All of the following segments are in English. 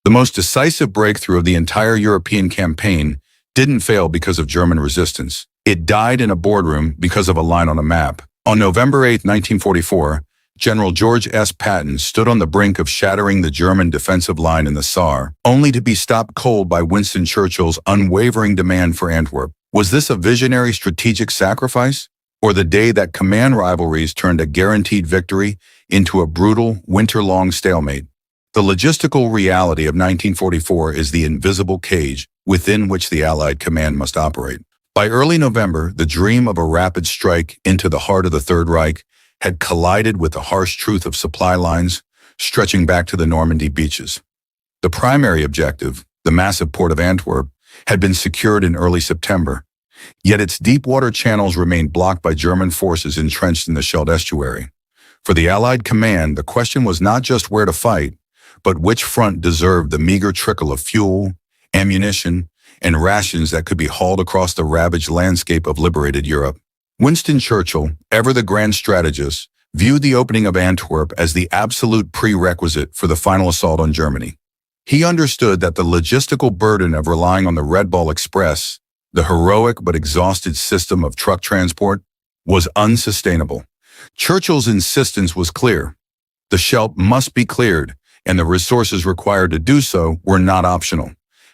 The most decisive breakthrough of the entire European campaign didn't fail because of German resistance. It died in a boardroom because of a line on a map. On November 8, 1944, General George S. Patton stood on the brink of shattering the German defensive line in the Saar, only to be stopped cold by Winston Churchill's unwavering demand for Antwerp. Was this a visionary strategic sacrifice, or the day that command rivalries turned a guaranteed victory into a brutal, winter-long stalemate? The logistical reality of 1944 is the invisible cage within which the Allied command must operate. By early November, the dream of a rapid strike into the heart of the Third Reich had collided with the harsh truth of supply lines stretching back to the Normandy beaches. The primary objective, the massive port of Antwerp, had been secured in early September, yet its deep water channels remained blocked by German forces entrenched in the Scheldt estuary. For the Allied command, the question was not just where to fight, but which front deserved the meager trickle of fuel, ammunition, and rations that could be hauled across the ravaged landscape of liberated Europe. Winston Churchill, ever the grand strategist, viewed the opening of Antwerp as the absolute prerequisite for the final assault on Germany. He understood that the logistical burden of relying on the Red Ball Express, the heroic but exhausted system of truck transport, was unsustainable. Churchill's insistence was clear. The Scheldt must be cleared, and the resources required to do so were not optional.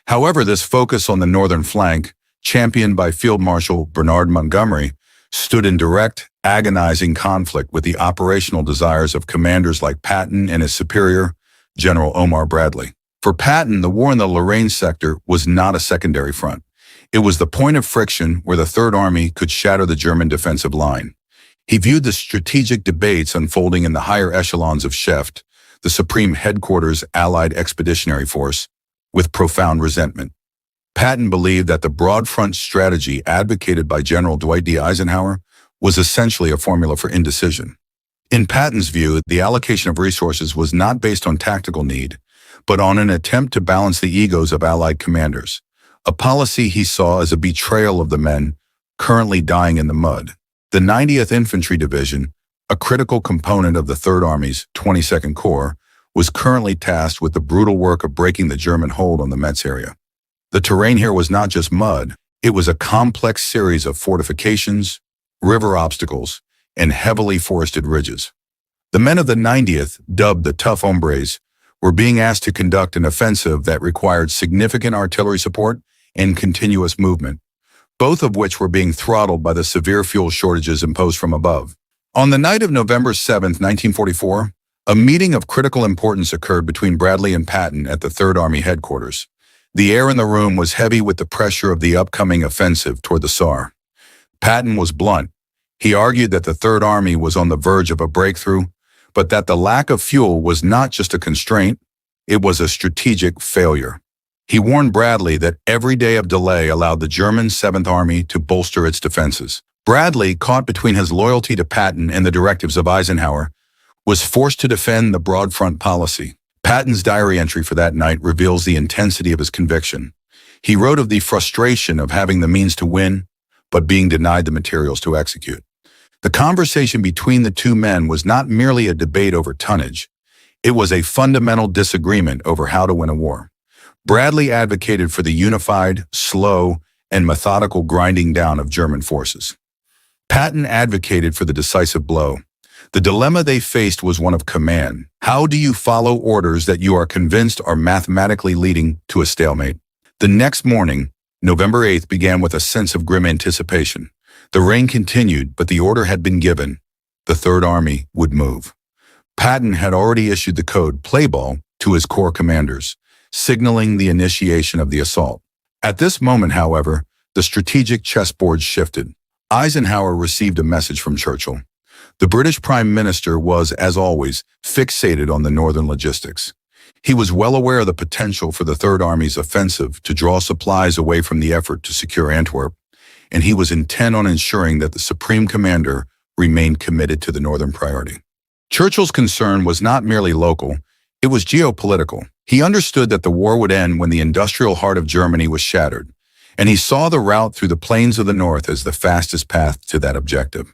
However, this focus on the northern flank, championed by Field Marshal Bernard Montgomery, stood in direct, agonizing conflict with the operational desires of commanders like Patton and his superior, General Omar Bradley. For Patton, the war in the Lorraine sector was not a secondary front. It was the point of friction where the Third Army could shatter the German defensive line. He viewed the strategic debates unfolding in the higher echelons of Scheft, the Supreme Headquarters Allied Expeditionary Force, with profound resentment. Patton believed that the broad front strategy advocated by General Dwight D. Eisenhower was essentially a formula for indecision. In Patton's view, the allocation of resources was not based on tactical need, but on an attempt to balance the egos of Allied commanders, a policy he saw as a betrayal of the men currently dying in the mud. The 90th Infantry Division, a critical component of the Third Army's 22nd Corps, was currently tasked with the brutal work of breaking the German hold on the Metz area. The terrain here was not just mud, it was a complex series of fortifications, river obstacles, and heavily forested ridges. The men of the 90th, dubbed the Tough Hombres, were being asked to conduct an offensive that required significant artillery support and continuous movement, both of which were being throttled by the severe fuel shortages imposed from above. On the night of November 7, 1944, a meeting of critical importance occurred between Bradley and Patton at the Third Army headquarters. The air in the room was heavy with the pressure of the upcoming offensive toward the Saar. Patton was blunt. He argued that the Third Army was on the verge of a breakthrough, but that the lack of fuel was not just a constraint, it was a strategic failure. He warned Bradley that every day of delay allowed the German 7th Army to bolster its defenses. Bradley, caught between his loyalty to Patton and the directives of Eisenhower, was forced to defend the broad front policy. Patton's diary entry for that night reveals the intensity of his conviction. He wrote of the frustration of having the means to win, but being denied the materials to execute. The conversation between the two men was not merely a debate over tonnage. It was a fundamental disagreement over how to win a war. Bradley advocated for the unified, slow, and methodical grinding down of German forces. Patton advocated for the decisive blow. The dilemma they faced was one of command. How do you follow orders that you are convinced are mathematically leading to a stalemate? The next morning, November 8th, began with a sense of grim anticipation. The rain continued, but the order had been given. The Third Army would move. Patton had already issued the code play ball to his corps commanders, signaling the initiation of the assault. At this moment, however, the strategic chessboard shifted. Eisenhower received a message from Churchill. The British Prime Minister was, as always, fixated on the northern logistics. He was well aware of the potential for the Third Army's offensive to draw supplies away from the effort to secure Antwerp, and he was intent on ensuring that the Supreme Commander remained committed to the northern priority. Churchill's concern was not merely local, it was geopolitical. He understood that the war would end when the industrial heart of Germany was shattered, and he saw the route through the plains of the north as the fastest path to that objective.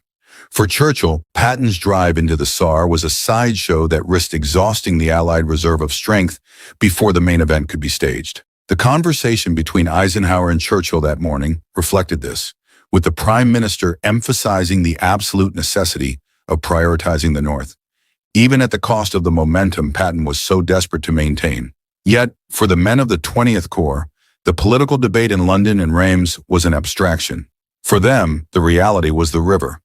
For Churchill, Patton's drive into the Saar was a sideshow that risked exhausting the Allied reserve of strength before the main event could be staged. The conversation between Eisenhower and Churchill that morning reflected this, with the Prime Minister emphasizing the absolute necessity of prioritizing the North, even at the cost of the momentum Patton was so desperate to maintain. Yet, for the men of the 20th Corps, the political debate in London and Reims was an abstraction. For them, the reality was the river.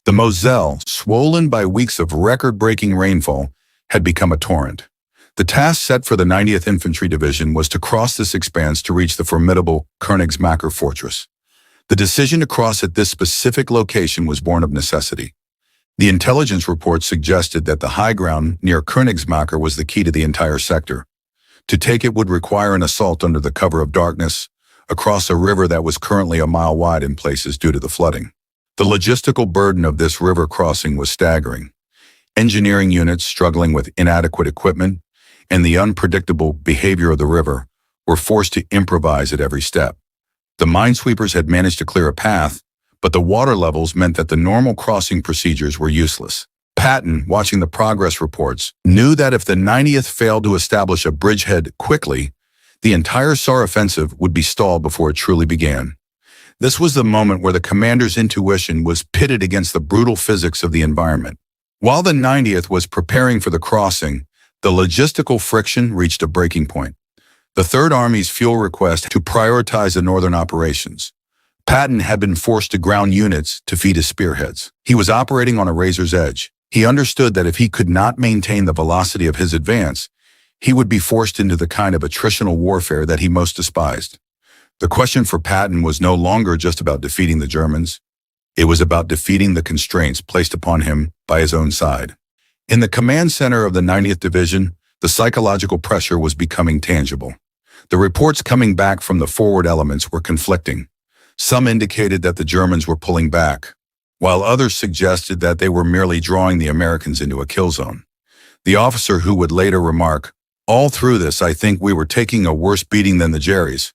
The Moselle, swollen by weeks of record-breaking rainfall, had become a torrent. The task set for the 90th Infantry Division was to cross this expanse to reach the formidable Königsmacher fortress. The decision to cross at this specific location was born of necessity. The intelligence reports suggested that the high ground near Königsmacher was the key to the entire sector. To take it would require an assault under the cover of darkness, across a river that was currently a mile wide in places due to the flooding. The logistical burden of this river crossing was staggering. Engineering units struggling with inadequate equipment and the unpredictable behavior of the river were forced to improvise at every step. The minesweepers had managed to clear a path, but the water levels meant that the normal crossing procedures were useless. Patton, watching the progress reports, knew that if the 90th failed to establish a bridgehead quickly, the entire Saar offensive would be stalled before it truly began. This was the moment where the commander's intuition was pitted against the brutal physics of the environment. While the 90th was preparing for the crossing, the logistical friction reached a breaking point. The Third Army's fuel request to prioritize the northern operations. Patton had been forced to ground units to feed his spearheads. He was operating on a razor's edge. He understood that if he could not maintain the velocity of his advance, he would be forced into the kind of attritional warfare that he most despised. The question for Patton was no longer just about defeating the Germans. It was about defeating the constraints placed upon him by his own side. In the command center of the 90th Division, the psychological pressure was becoming tangible. The reports coming back from the forward elements were conflicting. Some indicated that the Germans were pulling back, while others suggested that they were merely drawing the Americans into a kill zone. The officer who would later remark, "All through this, I think we were taking a worse beating than the Jerrys,"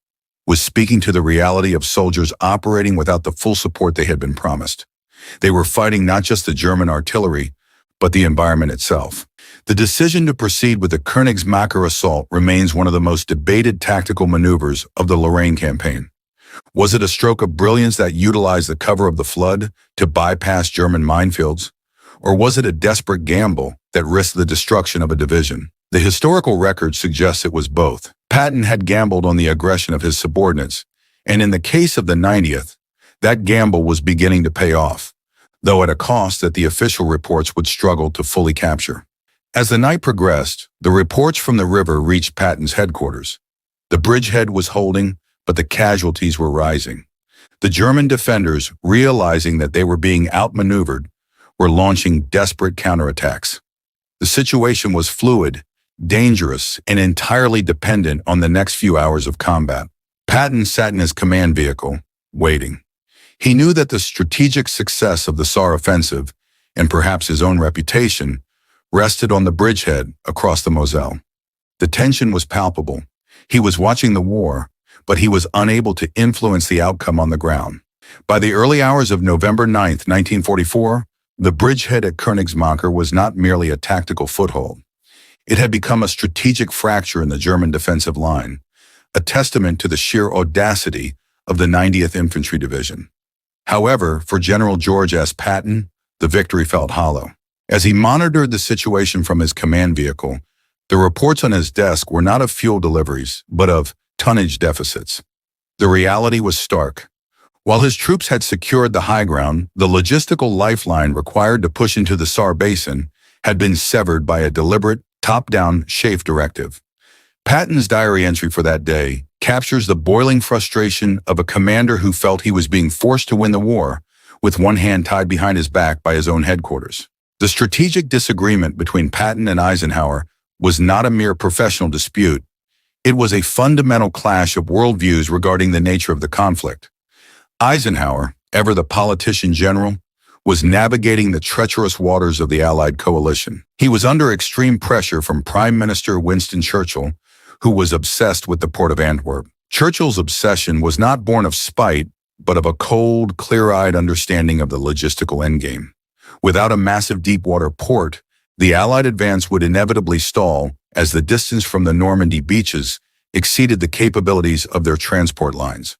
was speaking to the reality of soldiers operating without the full support they had been promised. They were fighting not just the German artillery, but the environment itself. The decision to proceed with the Königsmacher assault remains one of the most debated tactical maneuvers of the Lorraine campaign. Was it a stroke of brilliance that utilized the cover of the flood to bypass German minefields? Or was it a desperate gamble that risked the destruction of a division? The historical record suggests it was both. Patton had gambled on the aggression of his subordinates, and in the case of the 90th, that gamble was beginning to pay off, though at a cost that the official reports would struggle to fully capture. As the night progressed, the reports from the river reached Patton's headquarters. The bridgehead was holding, but the casualties were rising. The German defenders, realizing that they were being outmaneuvered, were launching desperate counterattacks. The situation was fluid, dangerous, and entirely dependent on the next few hours of combat. Patton sat in his command vehicle, waiting. He knew that the strategic success of the Saar offensive, and perhaps his own reputation, rested on the bridgehead across the Moselle. The tension was palpable. He was watching the war, but he was unable to influence the outcome on the ground. By the early hours of November 9, 1944, the bridgehead at Königsmacher was not merely a tactical foothold. It had become a strategic fracture in the German defensive line, a testament to the sheer audacity of the 90th Infantry Division. However, for General George S. Patton, the victory felt hollow. As he monitored the situation from his command vehicle, the reports on his desk were not of fuel deliveries, but of tonnage deficits. The reality was stark. While his troops had secured the high ground, the logistical lifeline required to push into the Saar Basin had been severed by a deliberate, top-down SHAFE directive. Patton's diary entry for that day captures the boiling frustration of a commander who felt he was being forced to win the war, with one hand tied behind his back by his own headquarters. The strategic disagreement between Patton and Eisenhower was not a mere professional dispute. It was a fundamental clash of worldviews regarding the nature of the conflict. Eisenhower, ever the politician general, was navigating the treacherous waters of the Allied coalition. He was under extreme pressure from Prime Minister Winston Churchill, who was obsessed with the port of Antwerp. Churchill's obsession was not born of spite, but of a cold, clear-eyed understanding of the logistical endgame. Without a massive deep-water port, the Allied advance would inevitably stall as the distance from the Normandy beaches exceeded the capabilities of their transport lines.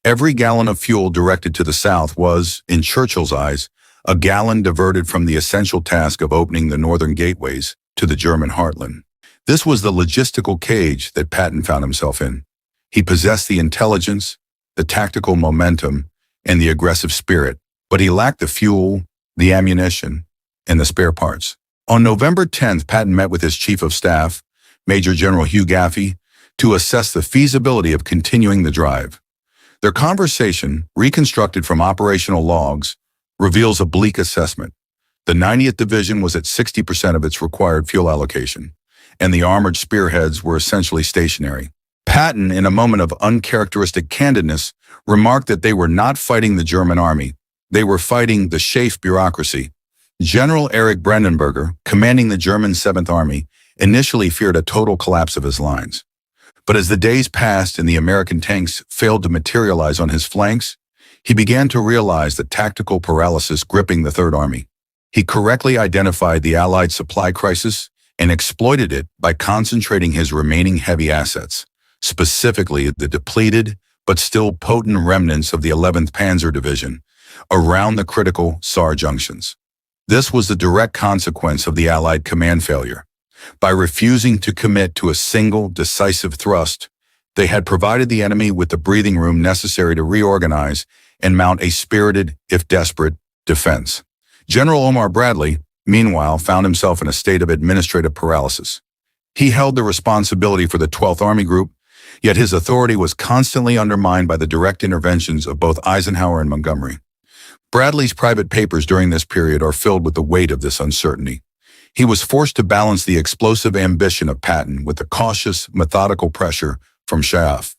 Every gallon of fuel directed to the south was, in Churchill's eyes, a gallon diverted from the essential task of opening the northern gateways to the German heartland. This was the logistical cage that Patton found himself in. He possessed the intelligence, the tactical momentum, and the aggressive spirit, but he lacked the fuel, the ammunition, and the spare parts. On November 10th, Patton met with his Chief of Staff, Major General Hugh Gaffey, to assess the feasibility of continuing the drive. Their conversation, reconstructed from operational logs, reveals a bleak assessment. The 90th Division was at 60% of its required fuel allocation, and the armored spearheads were essentially stationary. Patton, in a moment of uncharacteristic candidness, remarked that they were not fighting the German army. They were fighting the Schaef bureaucracy. General Erich Brandenberger, commanding the German 7th Army, initially feared a total collapse of his lines. But as the days passed and the American tanks failed to materialize on his flanks, he began to realize the tactical paralysis gripping the Third Army. He correctly identified the Allied supply crisis and exploited it by concentrating his remaining heavy assets, specifically the depleted but still potent remnants of the 11th Panzer Division, around the critical Saar junctions. This was the direct consequence of the Allied command failure. By refusing to commit to a single decisive thrust, they had provided the enemy with the breathing room necessary to reorganize and mount a spirited, if desperate, defense. General Omar Bradley, meanwhile, found himself in a state of administrative paralysis. He held the responsibility for the 12th Army Group, yet his authority was constantly undermined by the direct interventions of both Eisenhower and Montgomery. Bradley's private papers during this period are filled with the weight of this uncertainty. He was forced to balance the explosive ambition of Patton with the cautious, methodical pressure from Schaef.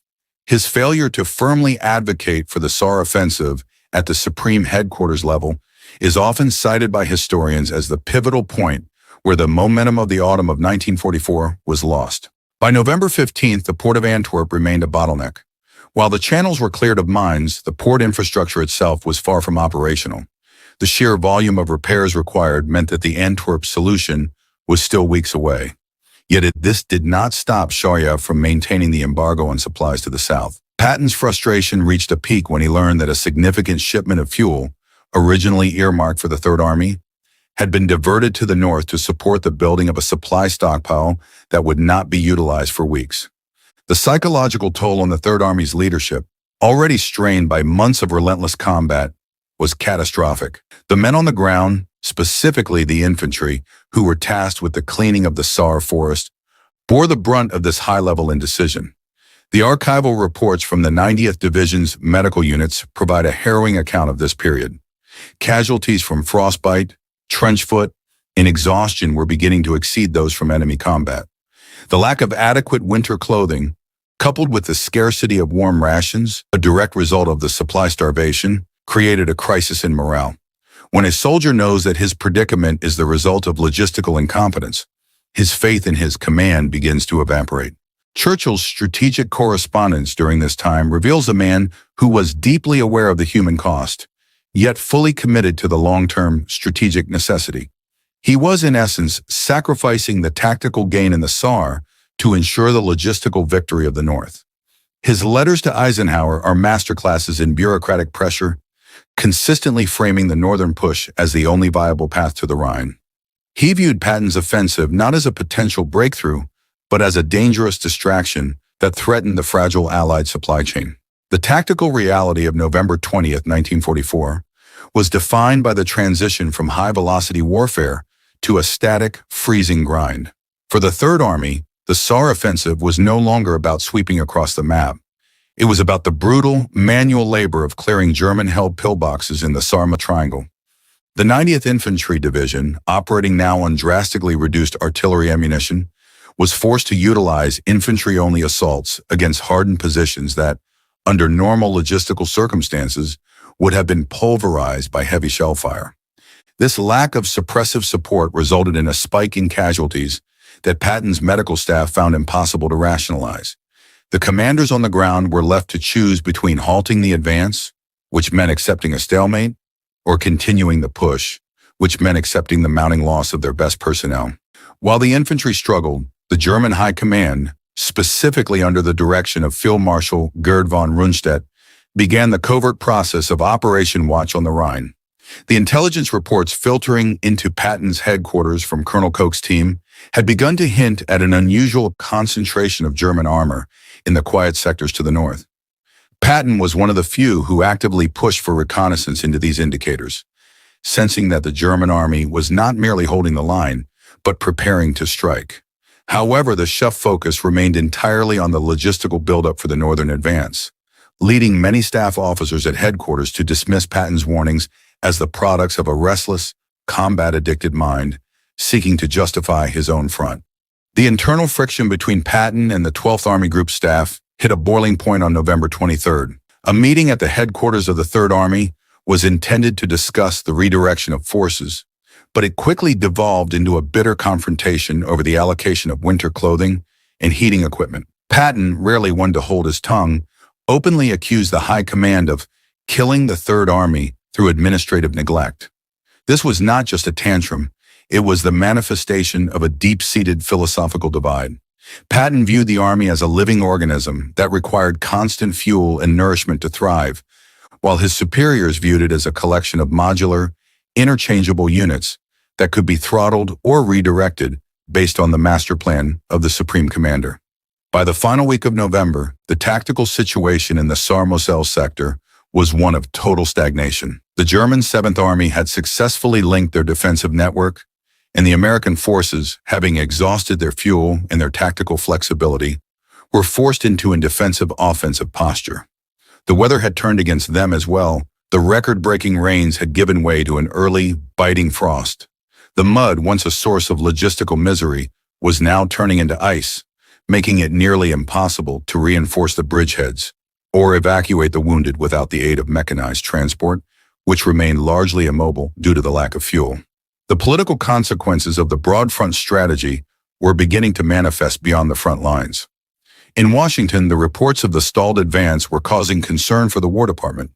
His failure to firmly advocate for the Saar offensive at the supreme headquarters level is often cited by historians as the pivotal point where the momentum of the autumn of 1944 was lost. By November 15th, the port of Antwerp remained a bottleneck. While the channels were cleared of mines, the port infrastructure itself was far from operational. The sheer volume of repairs required meant that the Antwerp solution was still weeks away. Yet this did not stop Schaef from maintaining the embargo on supplies to the south. Patton's frustration reached a peak when he learned that a significant shipment of fuel, originally earmarked for the Third Army, had been diverted to the north to support the building of a supply stockpile that would not be utilized for weeks. The psychological toll on the Third Army's leadership, already strained by months of relentless combat, was catastrophic. The men on the ground, specifically the infantry, who were tasked with the cleaning of the Saar forest, bore the brunt of this high-level indecision. The archival reports from the 90th Division's medical units provide a harrowing account of this period. Casualties from frostbite, trench foot, and exhaustion were beginning to exceed those from enemy combat. The lack of adequate winter clothing, coupled with the scarcity of warm rations, a direct result of the supply starvation, created a crisis in morale. When a soldier knows that his predicament is the result of logistical incompetence, his faith in his command begins to evaporate. Churchill's strategic correspondence during this time reveals a man who was deeply aware of the human cost, yet fully committed to the long-term strategic necessity. He was, in essence, sacrificing the tactical gain in the Saar to ensure the logistical victory of the North. His letters to Eisenhower are masterclasses in bureaucratic pressure, consistently framing the northern push as the only viable path to the Rhine. He viewed Patton's offensive not as a potential breakthrough, but as a dangerous distraction that threatened the fragile Allied supply chain. The tactical reality of November 20th, 1944, was defined by the transition from high-velocity warfare to a static, freezing grind. For the Third Army, the Saar offensive was no longer about sweeping across the map. It was about the brutal, manual labor of clearing German-held pillboxes in the Saar-Moselle Triangle. The 90th Infantry Division, operating now on drastically reduced artillery ammunition, was forced to utilize infantry-only assaults against hardened positions that, under normal logistical circumstances, would have been pulverized by heavy shell fire. This lack of suppressive support resulted in a spike in casualties that Patton's medical staff found impossible to rationalize. The commanders on the ground were left to choose between halting the advance, which meant accepting a stalemate, or continuing the push, which meant accepting the mounting loss of their best personnel. While the infantry struggled, the German High Command, specifically under the direction of Field Marshal Gerd von Rundstedt, began the covert process of Operation Watch on the Rhine. The intelligence reports filtering into Patton's headquarters from Colonel Koch's team had begun to hint at an unusual concentration of German armor in the quiet sectors to the north. Patton was one of the few who actively pushed for reconnaissance into these indicators, sensing that the German army was not merely holding the line, but preparing to strike. However, the Schuff focus remained entirely on the logistical buildup for the northern advance, leading many staff officers at headquarters to dismiss Patton's warnings as the products of a restless, combat-addicted mind seeking to justify his own front. The internal friction between Patton and the 12th Army Group staff hit a boiling point on November 23rd. A meeting at the headquarters of the 3rd Army was intended to discuss the redirection of forces, but it quickly devolved into a bitter confrontation over the allocation of winter clothing and heating equipment. Patton, rarely one to hold his tongue, openly accused the High Command of killing the 3rd Army through administrative neglect. This was not just a tantrum, it was the manifestation of a deep-seated philosophical divide. Patton viewed the Army as a living organism that required constant fuel and nourishment to thrive, while his superiors viewed it as a collection of modular, interchangeable units that could be throttled or redirected based on the master plan of the Supreme Commander. By the final week of November, the tactical situation in the Saar-Moselle sector was one of total stagnation. The German 7th Army had successfully linked their defensive network, and the American forces, having exhausted their fuel and their tactical flexibility, were forced into a defensive offensive posture. The weather had turned against them as well. The record-breaking rains had given way to an early, biting frost. The mud, once a source of logistical misery, was now turning into ice, making it nearly impossible to reinforce the bridgeheads or evacuate the wounded without the aid of mechanized transport, which remained largely immobile due to the lack of fuel. The political consequences of the broad front strategy were beginning to manifest beyond the front lines. In Washington, the reports of the stalled advance were causing concern for the War Department.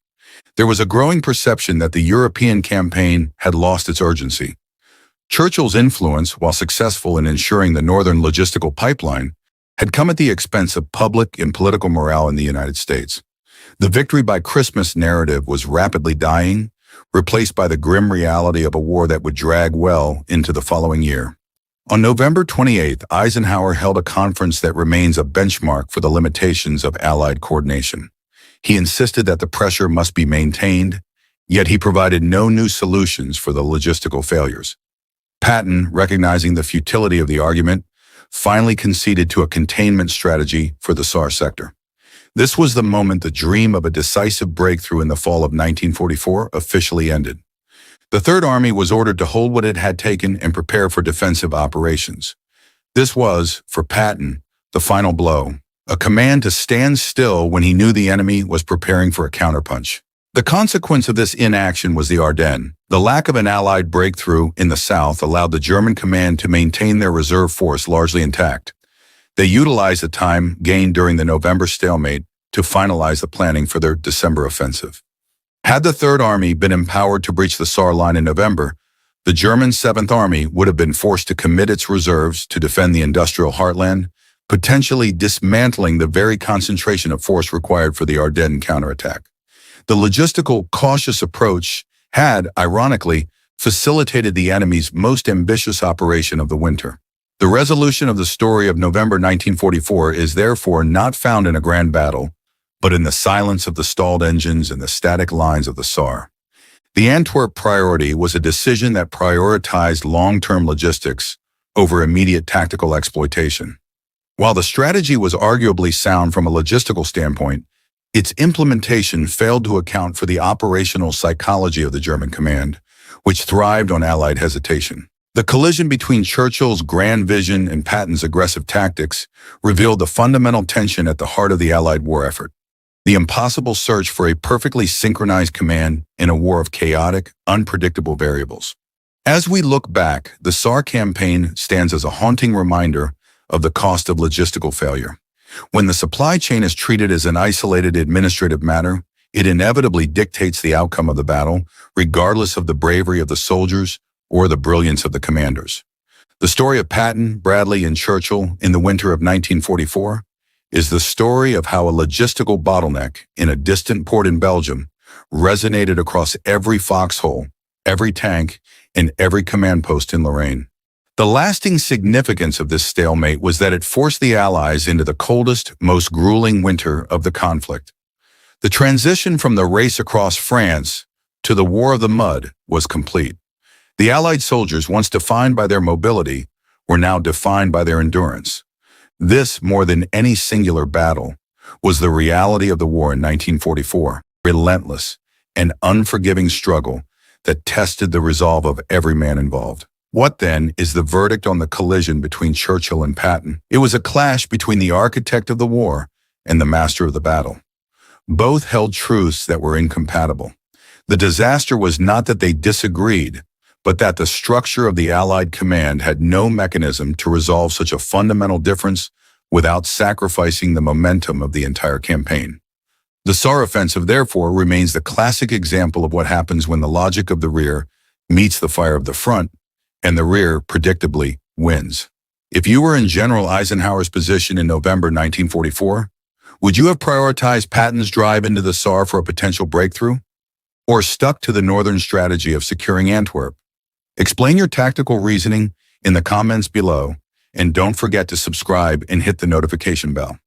There was a growing perception that the European campaign had lost its urgency. Churchill's influence, while successful in ensuring the northern logistical pipeline, had come at the expense of public and political morale in the United States. The victory by Christmas narrative was rapidly dying, replaced by the grim reality of a war that would drag well into the following year. On November 28th, Eisenhower held a conference that remains a benchmark for the limitations of Allied coordination. He insisted that the pressure must be maintained, yet he provided no new solutions for the logistical failures. Patton, recognizing the futility of the argument, finally conceded to a containment strategy for the Saar sector. This was the moment the dream of a decisive breakthrough in the fall of 1944 officially ended. The 3rd Army was ordered to hold what it had taken and prepare for defensive operations. This was, for Patton, the final blow, a command to stand still when he knew the enemy was preparing for a counterpunch. The consequence of this inaction was the Ardennes. The lack of an Allied breakthrough in the south allowed the German command to maintain their reserve force largely intact. They utilized the time gained during the November stalemate to finalize the planning for their December offensive. Had the 3rd Army been empowered to breach the Saar line in November, the German 7th Army would have been forced to commit its reserves to defend the industrial heartland, potentially dismantling the very concentration of force required for the Ardennes counterattack. The logistical, cautious approach had, ironically, facilitated the enemy's most ambitious operation of the winter. The resolution of the story of November 1944 is therefore not found in a grand battle, but in the silence of the stalled engines and the static lines of the Saar. The Antwerp priority was a decision that prioritized long-term logistics over immediate tactical exploitation. While the strategy was arguably sound from a logistical standpoint, its implementation failed to account for the operational psychology of the German command, which thrived on Allied hesitation. The collision between Churchill's grand vision and Patton's aggressive tactics revealed the fundamental tension at the heart of the Allied war effort, the impossible search for a perfectly synchronized command in a war of chaotic, unpredictable variables. As we look back, the Saar campaign stands as a haunting reminder of the cost of logistical failure. When the supply chain is treated as an isolated administrative matter, it inevitably dictates the outcome of the battle, regardless of the bravery of the soldiers or the brilliance of the commanders. The story of Patton, Bradley, and Churchill in the winter of 1944 is the story of how a logistical bottleneck in a distant port in Belgium resonated across every foxhole, every tank, and every command post in Lorraine. The lasting significance of this stalemate was that it forced the Allies into the coldest, most grueling winter of the conflict. The transition from the race across France to the War of the Mud was complete. The Allied soldiers, once defined by their mobility, were now defined by their endurance. This, more than any singular battle, was the reality of the war in 1944, relentless and unforgiving struggle that tested the resolve of every man involved. What then is the verdict on the collision between Churchill and Patton? It was a clash between the architect of the war and the master of the battle. Both held truths that were incompatible. The disaster was not that they disagreed, but that the structure of the Allied command had no mechanism to resolve such a fundamental difference without sacrificing the momentum of the entire campaign. The Saar offensive, therefore, remains the classic example of what happens when the logic of the rear meets the fire of the front, and the rear, predictably, wins. If you were in General Eisenhower's position in November 1944, would you have prioritized Patton's drive into the Saar for a potential breakthrough? Or stuck to the northern strategy of securing Antwerp? Explain your tactical reasoning in the comments below, and don't forget to subscribe and hit the notification bell.